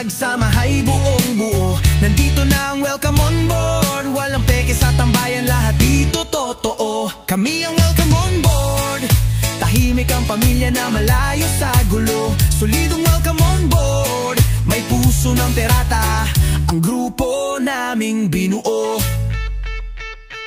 matatag, samahay buong buo. Nandito na ang welcome on board. Walang peke sa tambayan, lahat dito totoo. Kami ang welcome on board. Tahimik ang pamilya na malayo sa gulo. Solidong welcome on board. May puso ng pirata, ang grupo naming binuo.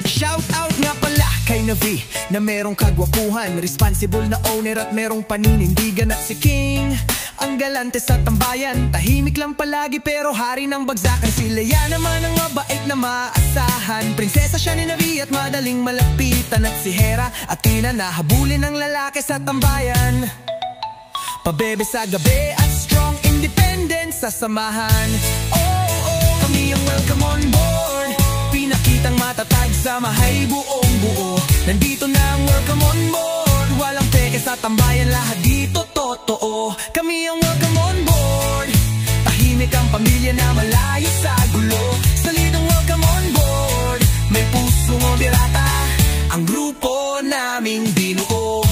Shout out nga pala kay Navi na merong kagwapuhan, responsible na owner at merong paninindigan. At si King, ang galante sa tambayan, tahimik lang palagi pero hari ng bagsakan. Si Leia naman ang mabait na maasahan, prinsesa siya ni Navi at madaling malapitan. At si Hera at Tina na habulin ng lalaki sa tambayan. Pabebe sa gabi at strong independent sa samahan. Oh, kami ang welcome on board. Pinakitang matatag, samahay buong buo. Nandito na ang welcome on board. Walang peke sa tambayan, lahat dito totoo. Kami ang welcome on board. Tahimik ang pamilya na malayo sa gulo. Solidong welcome on board. May pusong pirata, ang grupo naming binuo.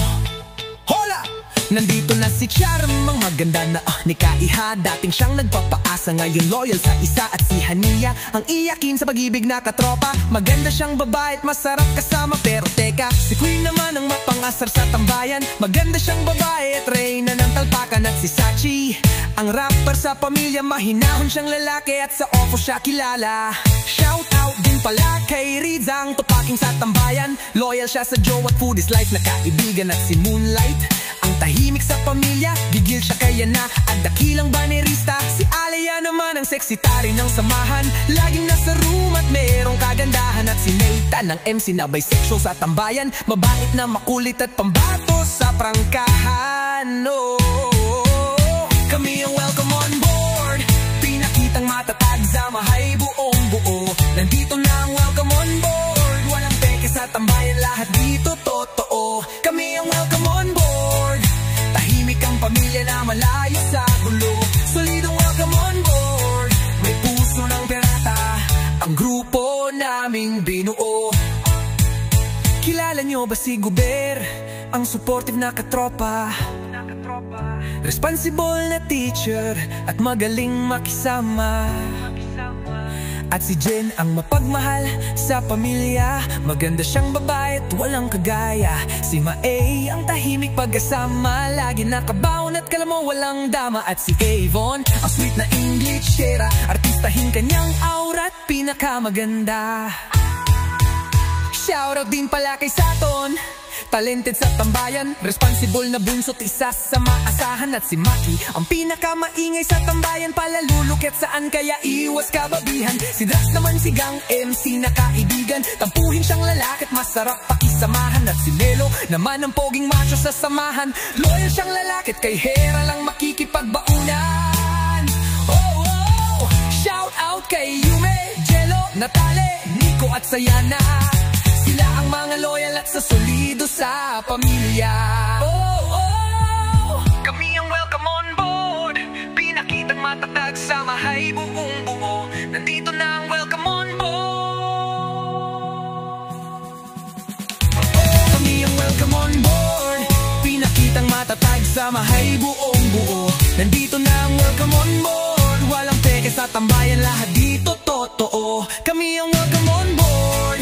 Hola! Nandito na si Charm, ang maganda na ni Kaiha. Dating siyang nagpapaasa, ngayon loyal sa isa. At si Hania, ang iyakin sa pag-ibig na katropa. Maganda siyang babae at masarap kasama. Pero teka, si Queen naman ang mapangasar sa tambayan. Maganda siyang babae at reyna ng talpakan. At si Sachi, ang rapper sa pamilya. Mahinahon siyang lalaki at sa ofo siya kilala. Shout out din pala kay Riza, ang tupaking sa tambayan. Loyal siya sa Joe at Foodies Life na kaibigan. At si Moonlight, ang tahimik sa pamilya, gigil siya kaya na ang dakilang banerista. Si Alea naman ang sexy tari ng samahan, laging nasa room at merong kagandahan. At si Nathan, ang MC na bisexual sa tambayan, mabait na makulit at pambato sa prangkahan. Oh, kami ang welcome on board. Pinakitang matatag, samahay buong buo. Nandito na ang welcome on board. Walang peke sa tambayan, lahat dito totoo. Kami ang welcome on board. Tahimik ang pamilya na malayo sa gulo. Solidong welcome on board. May puso ng pirata, ang grupo naming binuo. Kilala nyo ba si Guber? Ang supportive na katropa, responsible na teacher at magaling makisama. At si Jen, ang mapagmahal sa pamilya. Maganda siyang babae at walang kagaya. Si Mae, ang tahimik pagkasama, lagi nakabaon at kala mo walang dama. At si Avon, ang sweet na Englishera, artistahin kanyang aura at pinakamaganda. Shoutout din pala kay Saton, talented sa tambayan, responsible na bunso't isa sa maasahan. At si Maki, ang pinakamaingay sa tambayan, palalulukit saan kaya iwas kababihan. Si Drax naman si Gang MC na kaibigan, tampuhin siyang lalaki at masarap pakisamahan. At si Nelo naman ang poging macho sa samahan, loyal siyang lalaki at kay Hera lang makikipagbaunan. Oh, shout out kay Yume, Jello, Natale, Nico at Sayana. Sila ang mga loyal at sa solido sa pamilya. Oh, kami ang welcome on board. Pinakitang matatag, samahay buong buo. Nandito na ang welcome on board. Kami ang welcome on board. Pinakitang matatag, samahay buong buo. Nandito na ang welcome on board. Walang peke sa tambayan, lahat dito totoo. Kami ang welcome on board.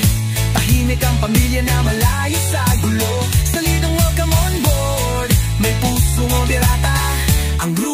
Tahimik ang pamilya na malayo sa gulo. Solidong welcome on board. May pusong pirata, ang grupo